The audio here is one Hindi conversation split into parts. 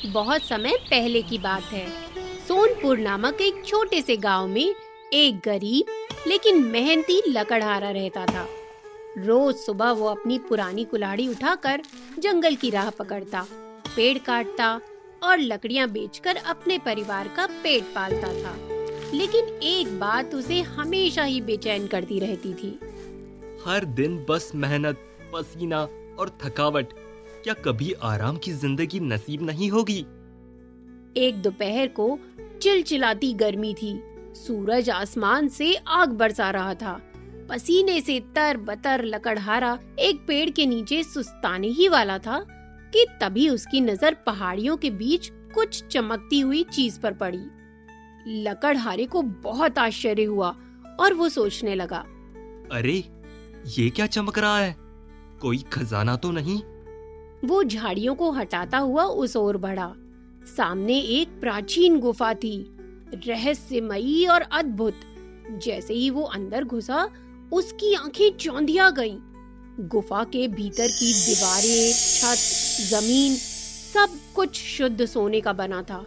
बहुत समय पहले की बात है। सोनपुर नामक एक छोटे से गांव में एक गरीब लेकिन मेहनती लकड़हारा रहता था। रोज सुबह वो अपनी पुरानी कुल्हाड़ी उठाकर जंगल की राह पकड़ता, पेड़ काटता और लकड़ियां बेचकर अपने परिवार का पेट पालता था। लेकिन एक बात उसे हमेशा ही बेचैन करती रहती थी। हर दिन बस मेहनत, पसीना और थकावट। क्या कभी आराम की जिंदगी नसीब नहीं होगी? एक दोपहर को चिलचिलाती गर्मी थी। सूरज आसमान से आग बरसा रहा था। पसीने से तर-बतर लकड़हारा एक पेड़ के नीचे सुस्ताने ही वाला था कि तभी उसकी नजर पहाड़ियों के बीच कुछ चमकती हुई चीज पर पड़ी। लकड़हारे को बहुत आश्चर्य हुआ और वो सोचने लगा, अरे, ये क्या चमक रहा है? कोई खजाना तो नहीं? वो झाड़ियों को हटाता हुआ उस ओर बढ़ा। सामने एक प्राचीन गुफा थी, रहस्यमयी और अद्भुत। जैसे ही वो अंदर घुसा, उसकी आंखें चौंधिया गईं। गुफा के भीतर की दीवारें, छत, जमीन सब कुछ शुद्ध सोने का बना था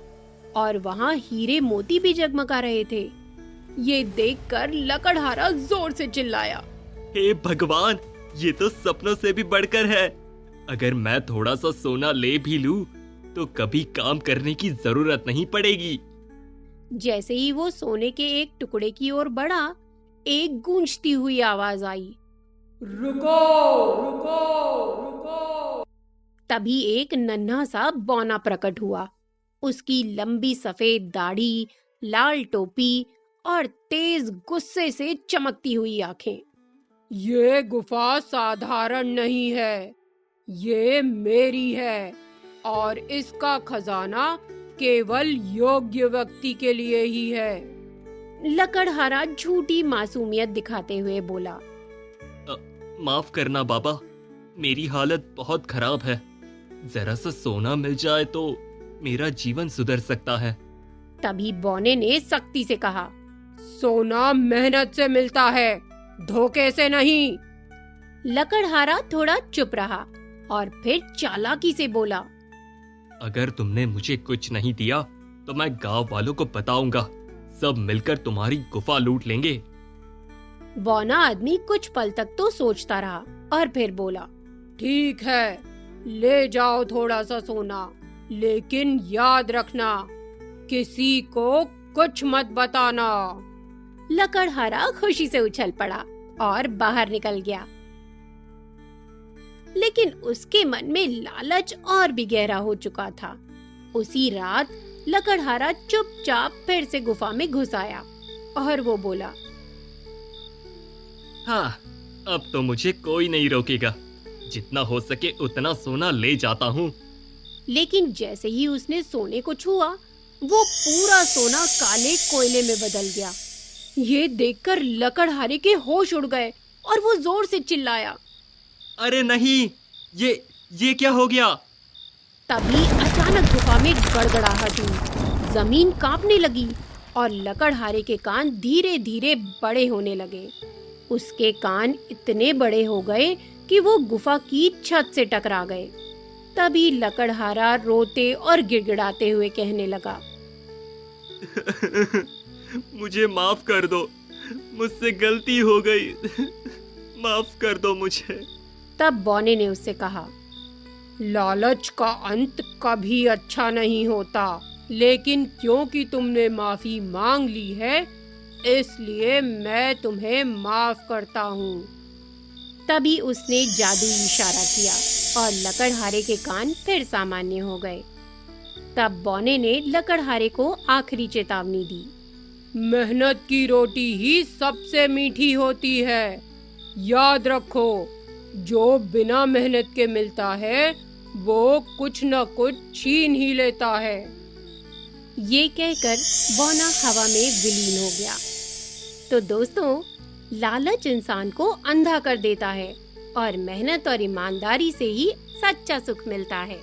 और वहाँ हीरे मोती भी जगमगा रहे थे। ये देखकर लकड़हारा जोर से चिल्लाया, हे भगवान, ये तो सपनों से भी बढ़कर है। अगर मैं थोड़ा सा सोना ले भी लूं, तो कभी काम करने की जरूरत नहीं पड़ेगी। जैसे ही वो सोने के एक टुकड़े की ओर बढ़ा, एक गूंजती हुई आवाज आई, रुको, रुको, रुको। तभी एक नन्हा सा बौना प्रकट हुआ। उसकी लंबी सफेद दाढ़ी, लाल टोपी और तेज गुस्से से चमकती हुई आंखें। ये गुफा साधारण नहीं है, ये मेरी है और इसका खजाना केवल योग्य व्यक्ति के लिए ही है। लकड़हारा झूठी मासूमियत दिखाते हुए बोला, माफ करना बाबा, मेरी हालत बहुत खराब है। जरा सा सोना मिल जाए तो मेरा जीवन सुधर सकता है। तभी बौने ने सख्ती से कहा, सोना मेहनत से मिलता है, धोखे से नहीं। लकड़हारा थोड़ा चुप रहा और फिर चालाकी से बोला, अगर तुमने मुझे कुछ नहीं दिया तो मैं गांव वालों को बताऊंगा। सब मिलकर तुम्हारी गुफा लूट लेंगे। बौना आदमी कुछ पल तक तो सोचता रहा और फिर बोला, ठीक है, ले जाओ थोड़ा सा सोना, लेकिन याद रखना, किसी को कुछ मत बताना। लकड़हारा खुशी से उछल पड़ा और बाहर निकल गया। लेकिन उसके मन में लालच और भी गहरा हो चुका था। उसी रात लकड़हारा चुपचाप फिर से गुफा में घुस आया और वो बोला, हाँ, अब तो मुझे कोई नहीं रोकेगा। जितना हो सके उतना सोना ले जाता हूँ। लेकिन जैसे ही उसने सोने को छुआ, वो पूरा सोना काले कोयले में बदल गया। ये देखकर लकड़हारे के होश उड़ गए और वो जोर से चिल्लाया, अरे नहीं, ये क्या हो गया? तभी अचानक गुफा में गड़गड़ाहट हुई, जमीन कांपने लगी और लकड़हारे के कान धीरे धीरे बड़े होने लगे। उसके कान इतने बड़े हो गए कि वो गुफा की छत से टकरा गए। तभी लकड़हारा रोते और गिड़गिड़ाते हुए कहने लगा, मुझे माफ कर दो, मुझसे गलती हो गई, माफ कर दो मुझे। तब बौने ने उससे कहा, लालच का अंत कभी अच्छा नहीं होता, लेकिन क्योंकि तुमने माफी मांग ली है, इसलिए मैं तुम्हें माफ करता हूँ। तभी उसने जादुई इशारा किया और लकड़हारे के कान फिर सामान्य हो गए। तब बौने ने लकड़हारे को आखिरी चेतावनी दी, मेहनत की रोटी ही सबसे मीठी होती है। याद रखो, जो बिना मेहनत के मिलता है, वो कुछ न कुछ छीन ही लेता है। ये कहकर बौना हवा में विलीन हो गया। तो दोस्तों, लालच इंसान को अंधा कर देता है और मेहनत और ईमानदारी से ही सच्चा सुख मिलता है।